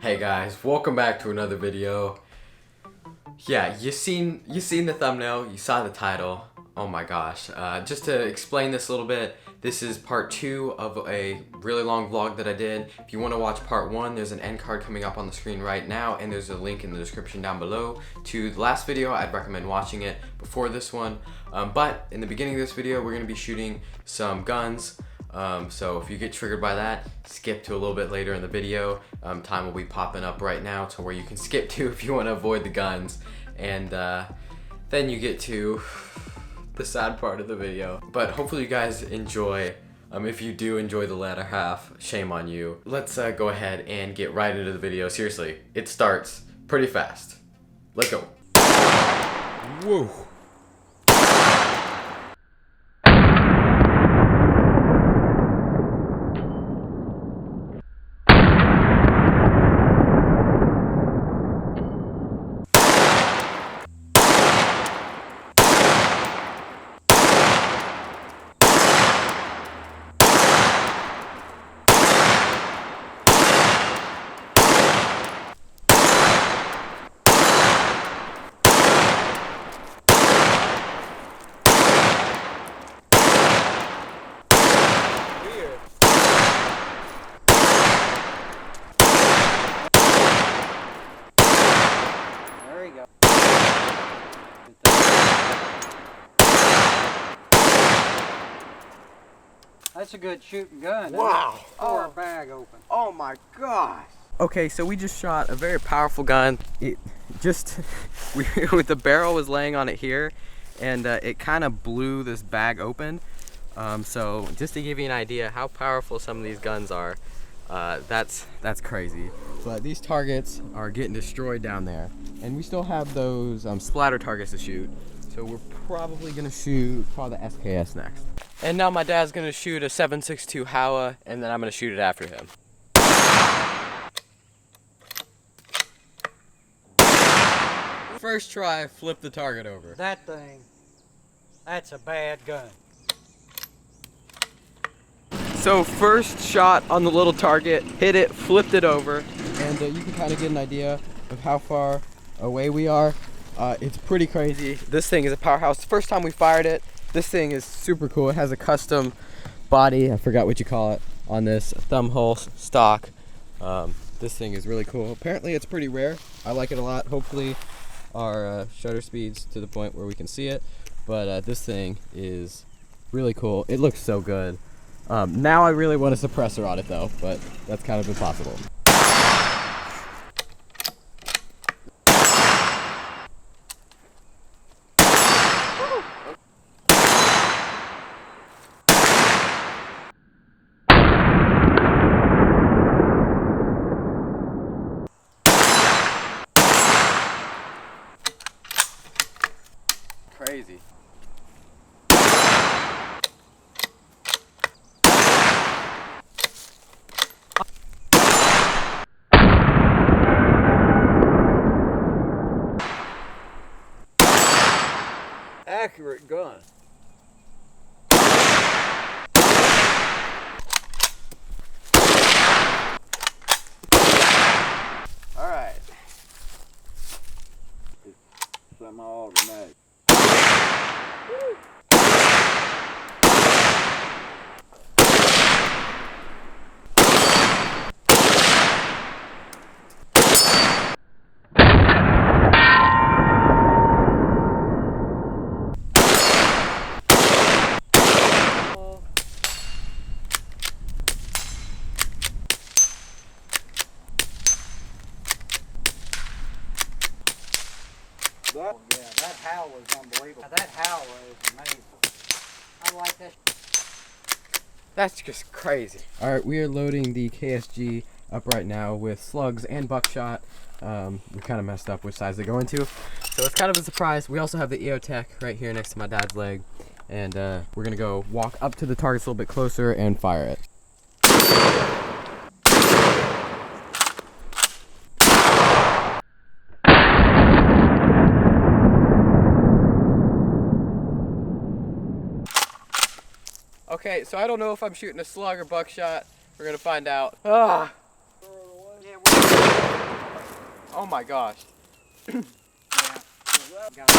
Hey guys, welcome back to another video. Yeah, you seen the thumbnail, you saw the title. Oh my gosh. Just to explain this a little bit, this is part 2 of a really long vlog that I did. If you want to watch part 1, there's an end card coming up on the screen right now, and there's a link in the description down below to the last video. I'd recommend watching it before this one. But in the beginning of this video, we're going to be shooting some guns. So if you get triggered by that, skip to a little bit later in the video. Time will be popping up right now to where you can skip to if you want to avoid the guns. And then you get to the sad part of the video. But hopefully you guys enjoy. If you do enjoy the latter half, shame on you. Let's go ahead and get right into the video. Seriously, it starts pretty fast. Let's go. Whoa. That's a good shooting gun. Wow. Or a bag open. Oh my gosh. Okay, so we just shot a very powerful gun. It just, with the barrel was laying on it here, and it kind of blew this bag open. So just to give you an idea how powerful some of these guns are, that's crazy. But these targets are getting destroyed down there, and we still have those splatter targets to shoot. So we're probably gonna shoot the SKS next. And now my dad's gonna shoot a 7.62 Howa, and then I'm gonna shoot it after him. First try, flip the target over. That thing, that's a bad gun. So first shot on the little target, hit it, flipped it over, and you can kind of get an idea of how far away we are. It's pretty crazy. This thing is a powerhouse. The first time we fired it, this thing is super cool. It has a custom body, I forgot what you call it, on this thumb hole stock. This thing is really cool. Apparently it's pretty rare. I like it a lot. Hopefully our shutter speed's to the point where we can see it. But this thing is really cool. It looks so good. Now I really want a suppressor on it though, but that's kind of impossible. Crazy. Accurate gun. All right. It's semi-automatic. Oh yeah, that Howa is unbelievable. Now, that Howa is amazing. I like that. That's just crazy. All right, we are loading the KSG up right now with slugs and buckshot. We kind of messed up which size they go into, so it's kind of a surprise. We also have the EOTech right here next to my dad's leg, and we're gonna go walk up to the targets a little bit closer and fire it. Okay, so I don't know if I'm shooting a slug or buckshot. We're gonna find out. Ah! Yeah, Oh my gosh. Yeah. Got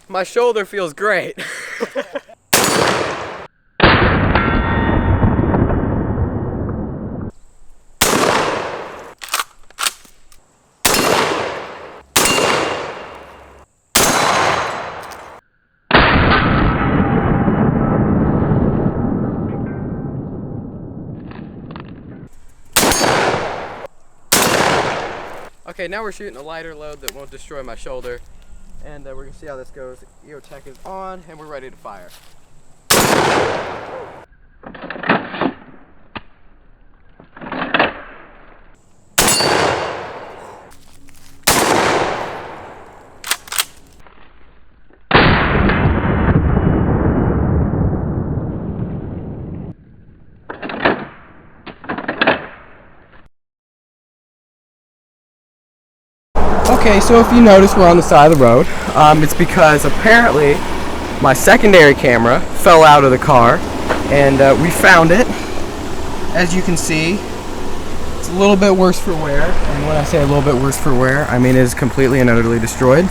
My shoulder feels great. Okay, now we're shooting a lighter load that won't destroy my shoulder. And we're gonna see how this goes. EOTech is on and we're ready to fire. Okay, so if you notice we're on the side of the road, it's because apparently my secondary camera fell out of the car and we found it. As you can see, it's a little bit worse for wear, and when I say a little bit worse for wear, I mean it is completely and utterly destroyed.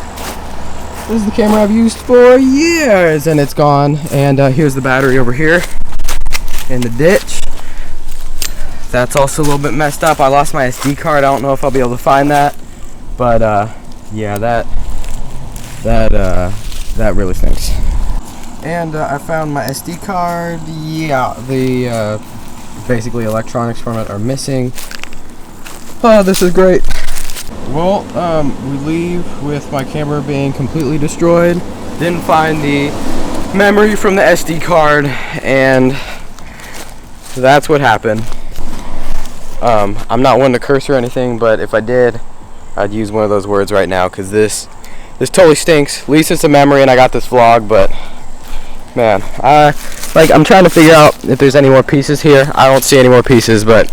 This is the camera I've used for years and it's gone, and here's the battery over here in the ditch. That's also a little bit messed up. I lost my SD card. I don't know if I'll be able to find that. But yeah, that really stinks. And I found my SD card. Yeah, the basically electronics from it are missing. Oh, this is great. Well, we leave with my camera being completely destroyed. Didn't find the memory from the SD card, and that's what happened. I'm not one to curse or anything, but if I did, I'd use one of those words right now, because this totally stinks. At least it's a memory and I got this vlog, but man, I'm trying to figure out if there's any more pieces here. I don't see any more pieces, but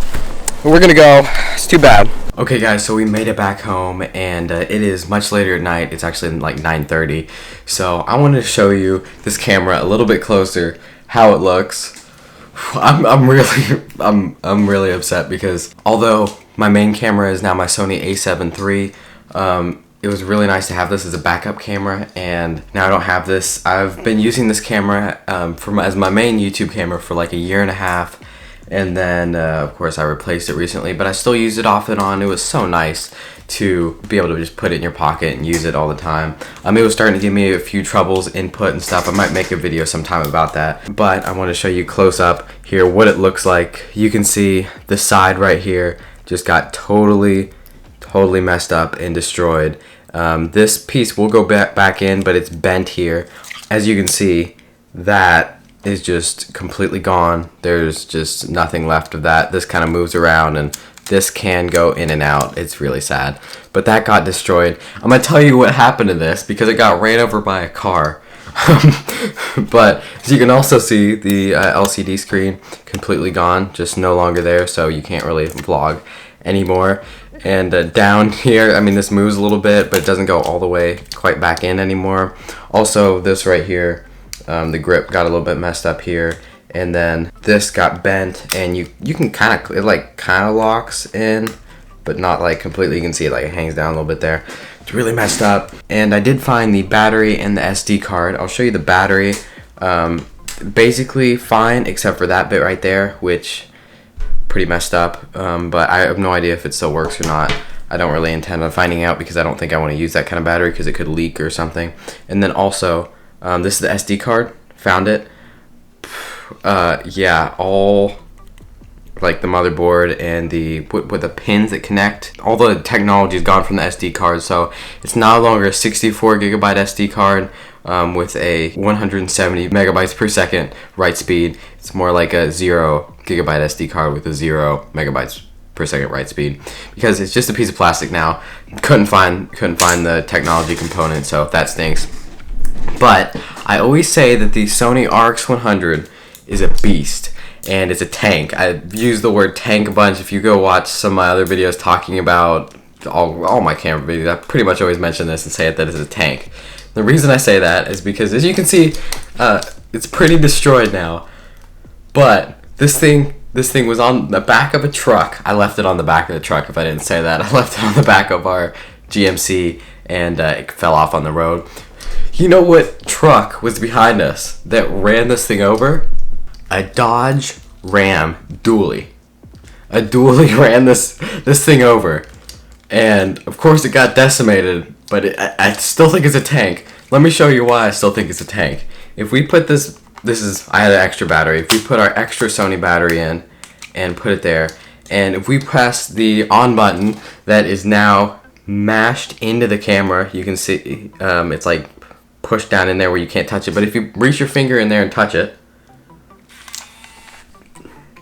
we're gonna go. It's too bad. Okay guys, so we made it back home, and it is much later at night. It's actually like 9:30. So I wanted to show you this camera a little bit closer, how it looks. I'm really upset, because although my main camera is now my Sony a7 III, it was really nice to have this as a backup camera, and now I don't have this. I've been using this camera as my main YouTube camera for like a year and a half, and then of course I replaced it recently, but I still use it off and on. It was so nice to be able to just put it in your pocket and use it all the time. It was starting to give me a few troubles, input and stuff. I might make a video sometime about that, but I want to show you close up here what it looks like. You can see the side right here just got totally messed up and destroyed. This piece will go back in, but it's bent here. As you can see, that is just completely gone. There's just nothing left of that. This kind of moves around, and this can go in and out. It's really sad, but that got destroyed. I'm gonna tell you what happened to this, because it got ran over by a car. But as you can also see, the LCD screen completely gone, just no longer there, so you can't really vlog anymore. And down here, I mean, this moves a little bit, but it doesn't go all the way quite back in anymore. Also, this right here, the grip got a little bit messed up here, and then this got bent, and you can kind of locks in, but not like completely. You can see it like it hangs down a little bit there. It's really messed up. And I did find the battery and the SD card. I'll show you the battery. Basically fine, except for that bit right there, which pretty messed up, but I have no idea if it still works or not. I don't really intend on finding out, because I don't think I want to use that kind of battery, because it could leak or something. And then also, this is the SD card. Found it. Yeah, all like the motherboard and with the pins that connect, all the technology is gone from the SD card, so it's no longer a 64 gigabyte SD card with a 170 megabytes per second write speed. It's more like a 0 gigabyte SD card with a 0 megabytes per second write speed, because it's just a piece of plastic now. Couldn't find the technology component, so that stinks. But I always say that the Sony RX100 is a beast, and it's a tank. I've used the word tank a bunch. If you go watch some of my other videos talking about all my camera videos, I pretty much always mention this and say that it's a tank. The reason I say that is because, as you can see It's pretty destroyed now. But this thing was on the back of a truck. I left it on the back of the truck if I didn't say that. I left it on the back of our GMC and it fell off on the road. You know what truck was behind us that ran this thing over? A Dodge Ram dually. A dually ran this thing over. And of course it got decimated, but I still think it's a tank. Let me show you why I still think it's a tank. If we put I had an extra battery. If we put our extra Sony battery in and put it there, and if we press the on button that is now mashed into the camera, you can see it's like pushed down in there where you can't touch it. But if you reach your finger in there and touch it,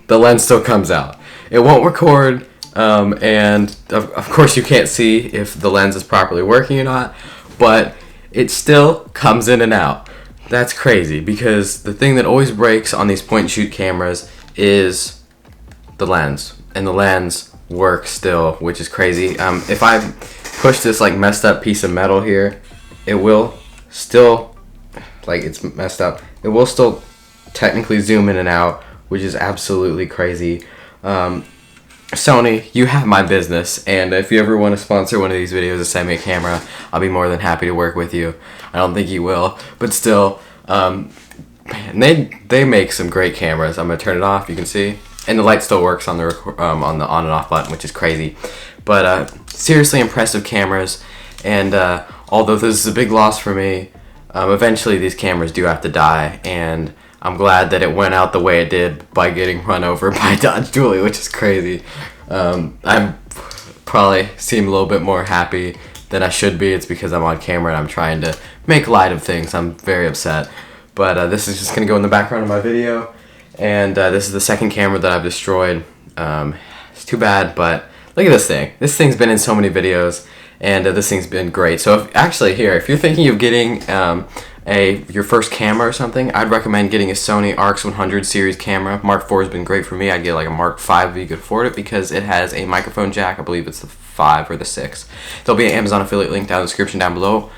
the lens still comes out. It won't record, and of course you can't see if the lens is properly working or not, but it still comes in and out. That's crazy, because the thing that always breaks on these point and shoot cameras is the lens, and the lens works still, which is crazy. If I push this like messed up piece of metal here, it will still, like it's messed up, it will still technically zoom in and out, which is absolutely crazy. Sony, you have my business, and if you ever want to sponsor one of these videos or send me a camera, I'll be more than happy to work with you. I don't think you will, but still, man, they make some great cameras. I'm gonna turn it off. You can see, and the light still works on the on and off button, which is crazy. But seriously impressive cameras, and although this is a big loss for me, eventually these cameras do have to die, and I'm glad that it went out the way it did by getting run over by Dodge Dually, which is crazy. I probably seem a little bit more happy than I should be. It's because I'm on camera and I'm trying to make light of things. I'm very upset. But this is just going to go in the background of my video. And this is the second camera that I've destroyed. It's too bad, but look at this thing. This thing's been in so many videos, and this thing's been great. So if you're thinking of getting your first camera or something, I'd recommend getting a Sony RX100 series camera. Mark IV has been great for me. I'd get like a Mark V if you could afford it, because it has a microphone jack. I believe it's the 5 or the 6. There'll be an Amazon affiliate link down in the description down below,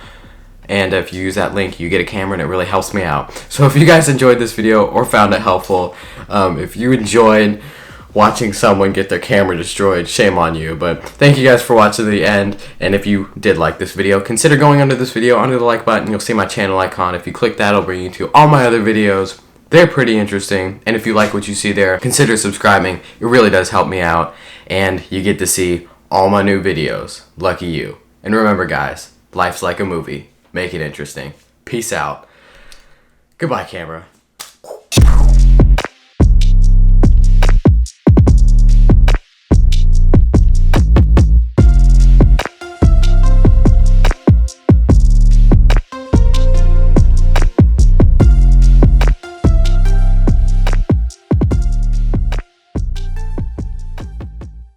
and if you use that link, you get a camera, and it really helps me out. So if you guys enjoyed this video or found it helpful, if you enjoyed watching someone get their camera destroyed, shame on you. But thank you guys for watching to the end, and if you did like this video, consider going under this video, under the like button. You'll see my channel icon. If you click that, it'll bring you to all my other videos. They're pretty interesting, and if you like what you see there, consider subscribing. It really does help me out, and you get to see all my new videos. Lucky you. And remember guys, life's like a movie. Make it interesting. Peace out. Goodbye, camera.